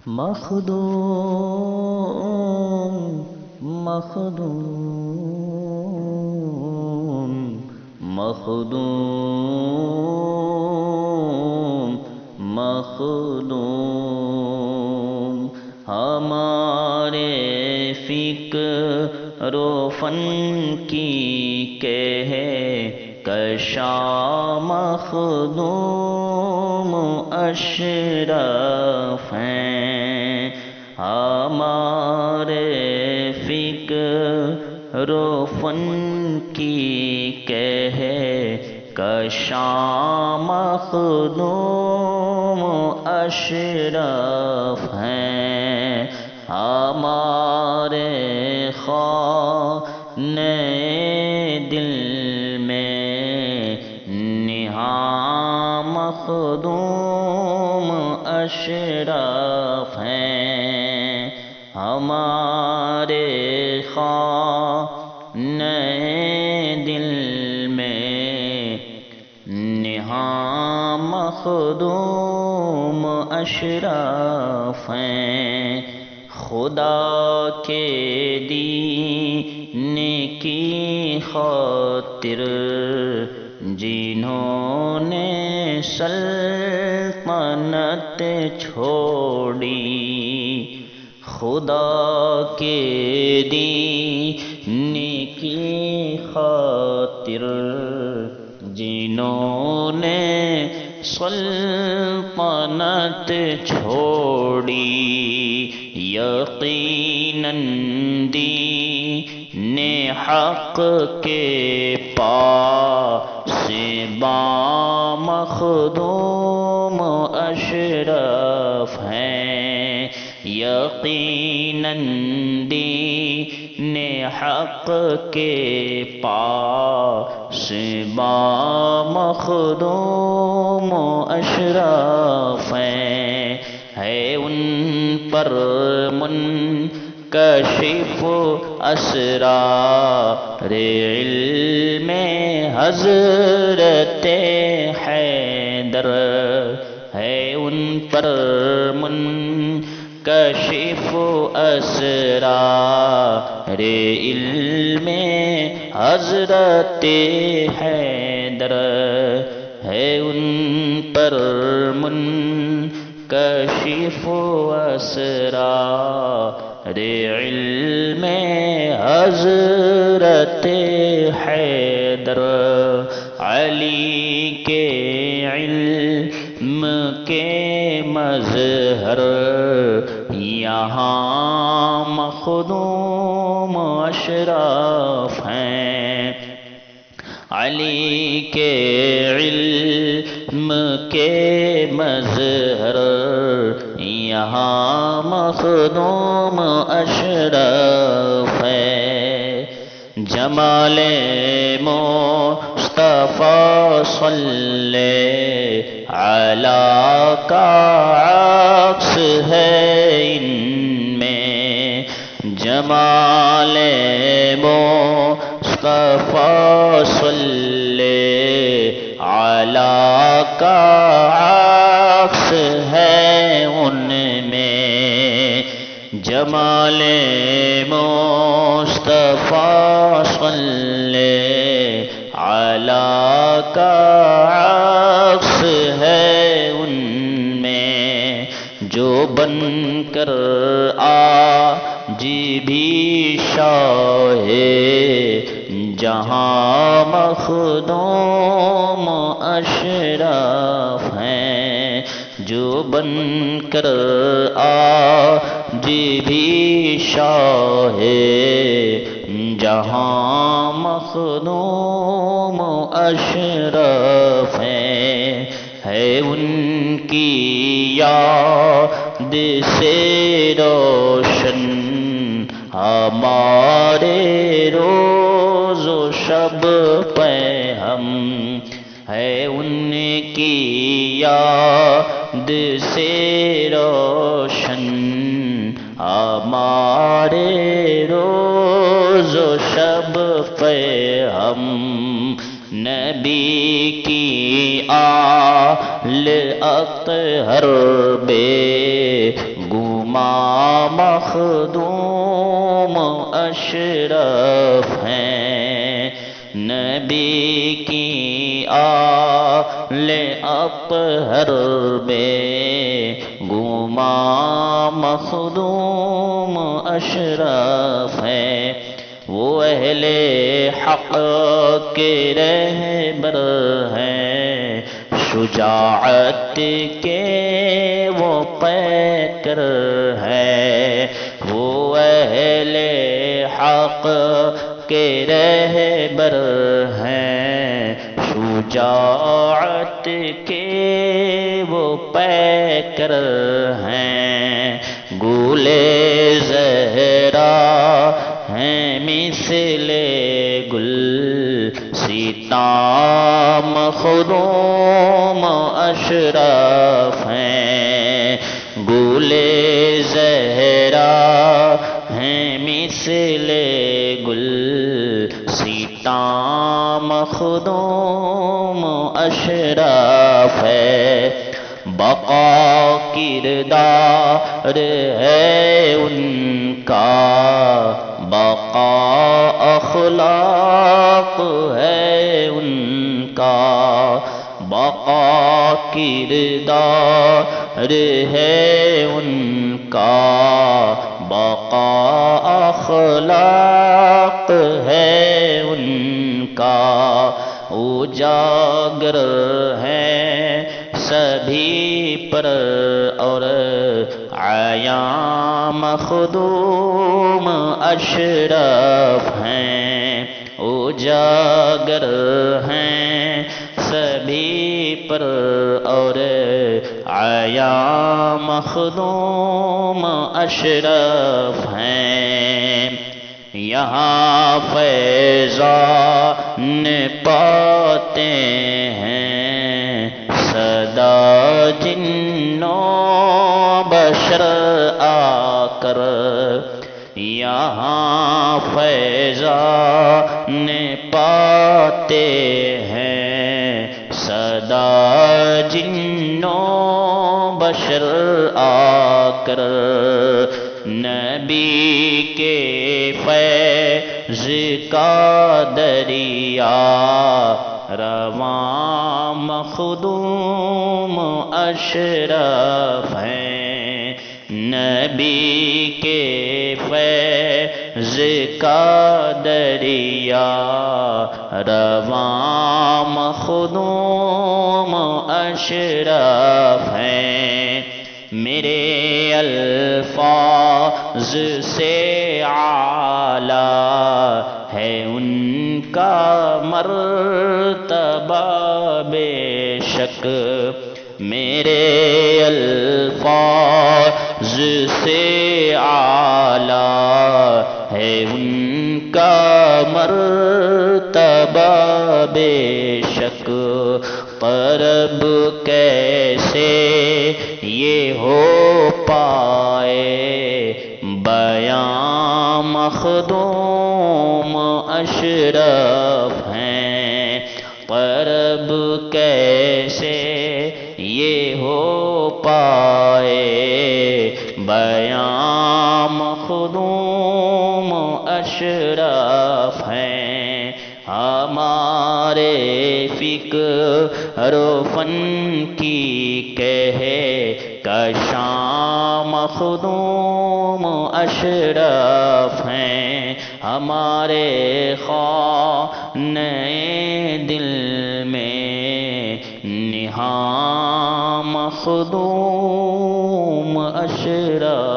مخدوم مخدوم مخدوم مخدوم ہمارے فکر و فن کی کشا مخدوم اشرف ہیں ہمارے فکر و فن کی کشا مخدوم اشرف ہیں ہمارے خانے دل مخدوم اشرف ہیں ہمارے خانے دل میں نہاں مخدوم اشرف ہیں خدا کے دین کی خاطر جنہوں نے سلطنت چھوڑی خدا کے دین کی خاطر جنہوں نے سلطنت چھوڑی یقیناً دین حق کے پاس مخدوم اشرف ہیں یقیناً دین حق کے پاس مخدوم اشرف ہیں ہے ان پر منکشف اسرار علم حضرت حیدر ہے ان پر منکشف اسرار علم حضرت حیدر ہے ان پر منکشف اسرار علم حضرت حیدر علی کے علم کے مظہر یہاں مخدوم اشرف ہیں علی کے علم کے مظہر یہاں مخدوم اشرف ہے جمال مصطفیٰ صلی علیہ کا عکس ہے ان میں جمال مصطفیٰ صلی علیہ کا عکس ہے ان میں جمال مصطفیٰ صلی علیہ کا عکس ہے ان میں جو بن کر آج بھی شاہ جہاں مخدوم اشرف ہیں جو بن کر آج بھی شاہ جہاں مخدوم اشرف ہیں ہے ان کی یاد سے روشن ہمارے روز و شب پہ ہم ہے ان کی یاد سے روشن ہمارے روز و شب پہ ہم نبی کی آل اطہر بے گو مخدوم اشرف ہیں، نبی کی آل اطہر بے گما مخدوم اشرف ہیں، وہ اہل حق کے رہبر ہیں، شجاعت کے وہ پیکر ہے، وہ اہل حق کے رہبر ہیں، شجاعت کے وہ پیکر ہیں، گل زہرا ہیں مثل گل سیتا مخدوم اشرف ہیں، گل زہرا ہیں مثل گل سیتا مخدوم اشرف ہے، بقا کردار ہے ان کا، بقا اخلاق ہے ان کا، بقا کردار ہے ان کا، بقا اخلاق ہے ان کا، اجاگر ہیں سبھی پر اور عیاں مخدوم اشرف ہیں، اجاگر ہیں سبھی پر اور عیاں مخدوم اشرف ہیں، یہاں فیضان پاتے ہیں صدا جنوں بشر آ کر، یہاں فیضان پاتے ہیں صدا جنوں بشر آ کر، نبی کے فیض کا دریا رواں مخدوم اشرف ہیں، نبی کے فیض کا دریا رواں مخدوم اشرف ہیں، میرے الفاظ سے اعلیٰ ہے ان کا مرتبہ بے شک، میرے الفاظ سے اعلیٰ ہے ان کا مرتبہ بے شک، طرب کیسے یہ ہو پائے بیاں مخدوم اشرف ہیں، طرب کیسے یہ ہو پائے بیاں مخدوم اشرف ہیں، ہمارے فکر و فن کی کہے کشاں مخدوم اشرف ہیں، ہمارے خانہ دل میں نہاں مخدوم اشرف